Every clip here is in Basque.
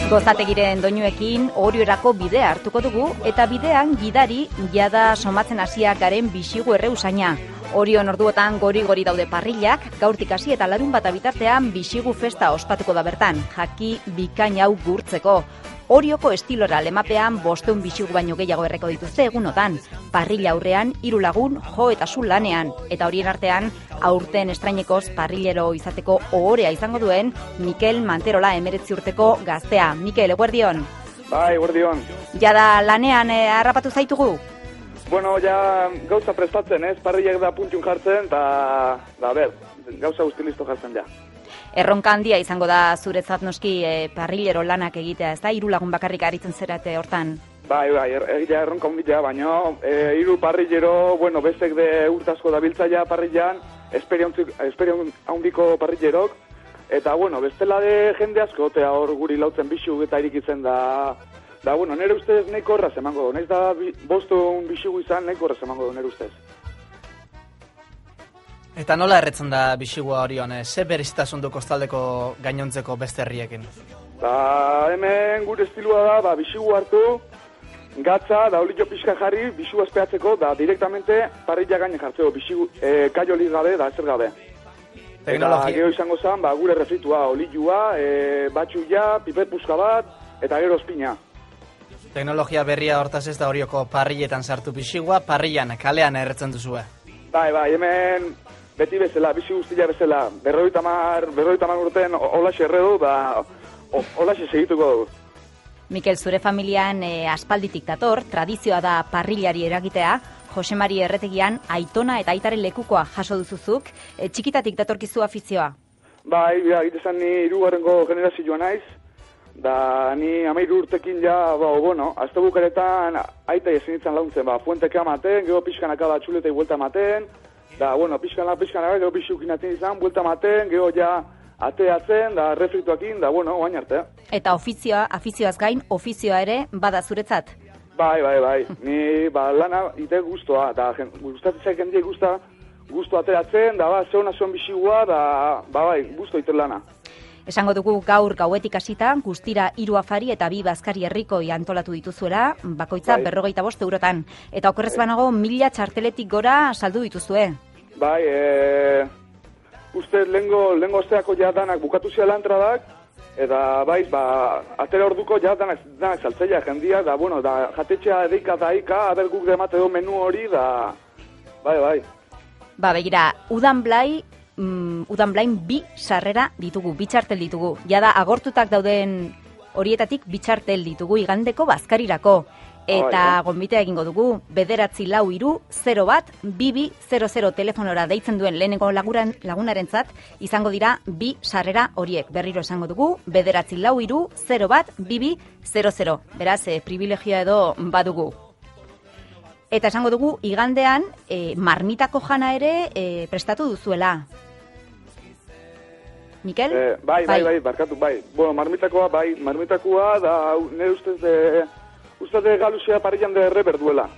Gozategiren doinuekin Oriorako bidea hartuko dugu eta bidean gidari jada somatzen hasiak garen bixigu erreusaina. Orion orduotan gori-gori daude parrilak, gaurtik hasi eta larunbata bitartean bixigu festa ospatuko da bertan, jaki bikain hau gurtzeko. Orioko estilora lemapean 500 bixigu baino gehiago erreko dituzte egunotan. Parrilla aurrean 3 lagun jo eta zu lanean, eta horien artean aurten estrainekoz parrillero izateko ohorea izango duen Mikel Manterola 19 urteko gaztea. Mikel, eguerdion. Bai, eguerdion. Jada lanean harrapatu zaitugu? Bueno, ja gauza prestatzen, parrillak da puntiun jartzen, eta gauza guzti listo jartzen ja. Erronka handia izango da zuretzat noski parrillero lanak egitea, ez da? 3 lagun bakarrik aritzen zerate hortan? Bai, egitea erronka handia, baina 3 parrillero, bestek de urtazko dabiltzaia parrillan, esperion handiko parrillerok, eta bestela de jende asko, eta hor guri lautzen bixu eta irikitzen da, nire ustez nahiko horraz emango du, nahiz da 500 bixugu izan nahiko horraz emango du, nire ustez. Eta nola erretzen da bixigua Orion, ze berezitasun du kostaldeko gainontzeko beste herriekin? Hemen gure estilua da, bixigu hartu, gatza, da olio pixka jarri, bixu azpeatzeko, da direktamente parrilla gaine jartzeko, bixigu kaioli gabe, da ezer gabe. Eta gero izango zen, gure refritua, olioa, batxuia, pipet puska bat, eta gero ospina. Teknologia berria hortaz ez da Orioko parrilletan sartu bixigua, parrillan, kalean erretzen duzue? Bai, hemen beti bezala, bizi guztia bezala, 50 urten olaxe erredu, olaxe segituko dugu. Mikel, zure familian aspalditik dator, tradizioa da parrillari eragitea, Jose Mari Erretegian aitona eta aitaren lekukoa jaso duzuzuk, txikitatik datorkizu afizioa? Bai, egitezan ni 3. generazioa naiz, da ni 13 urtekin ja, azte bukaretan aita ezin ditzen launtzen, fuenteka ematen, gero pixkanaka da txuletei buelta ematen, da, pixkanaka, gero pixukin atzen izan, buelta ematen, gero ja ateatzen, da refrituakin, da, oain arte. Eta afizioaz gain, ofizioa ere bada zuretzat? Bai, ni lana ite guztua, da, gustatzen zaik hendiek guztu ateratzen, da, zeona zuen bixigua, da, guztu ite lana. Esango dugu gaur gauetik hasita, guztira 3 afari eta 2 bazkari herrikoi antolatu dituzuela, bakoitza 45 eurotan. Eta okerrez banago 1000 txarteletik gora saldu dituzue. Bai, uste lehengo osteako ja danak bukatu zela entradak, eta atera orduko ja danak saltzeia jendia, da, jatetxea edeika da ika, aber guk demate du menu hori, da, bai. Begira, Udan Blain 2 sarrera ditugu, 2 txartel ditugu. Jada agortutak dauden horietatik 2 txartel ditugu igandeko bazkarirako. Eta gonbitea egingo dugu, 943-01-2200 telefonora deitzen duen lehenengo lagunarentzat izango dira 2 sarrera horiek. Berriro esango dugu, 943-01-2200. Beraz, privilegioa edo badugu. Eta esango dugu, igandean marmitako jana ere prestatu duzuela. Mikel? Bai, barkatu, bai. Marmitakoa, da, nire ustez de galuzia parillan de erre berduela.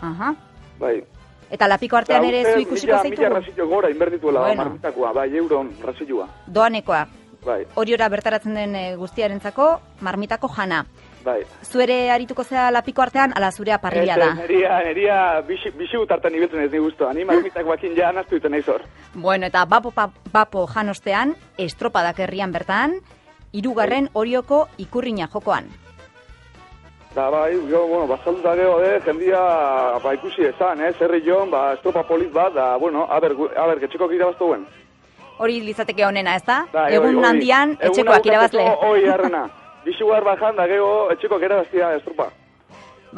Aha. Bai. Eta lapiko artean ere zu ikusiko zaitugu? Mila razillo gora inberdituela, marmitakoa, bai, euron razilloa. Doanekoa. Bai. Horiora bertaratzen den guztiarentzako, marmitako jana. Bai. Zuere arituko zea lapiko artean, ala zurea parrilla da? Neria bixi gutartan ibiltzen ez ni guztua, ni marmitakoakin ja naztu iten nahi zor. Bueno, eta bapo janostean, estropadak herrian bertan, 3. Orioko ikurriña jokoan. Da, bai, bazalduta geho, jendia ikusi ezan, zerri joan, estropa polit bat, da, aber, etxekoak irabaztu guen. Hori lizateke honena, ez da? Egun handian, etxekoak irabazle. Hoi, arrena. Bixugar bajan da geho, etxekoak irabaztia estropa.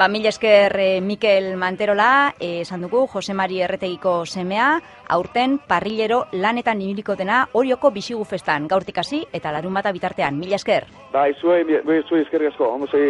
Mila esker Mikel Manterola, esan dugu, Jose Mari Erretegiko semea, aurten parrillero lanetan ibiliko dena Orioko bixigu festan, gaurtik hasi eta larunbata bitartean. Mila esker. Bai, zuei esker gasko, ondo segi.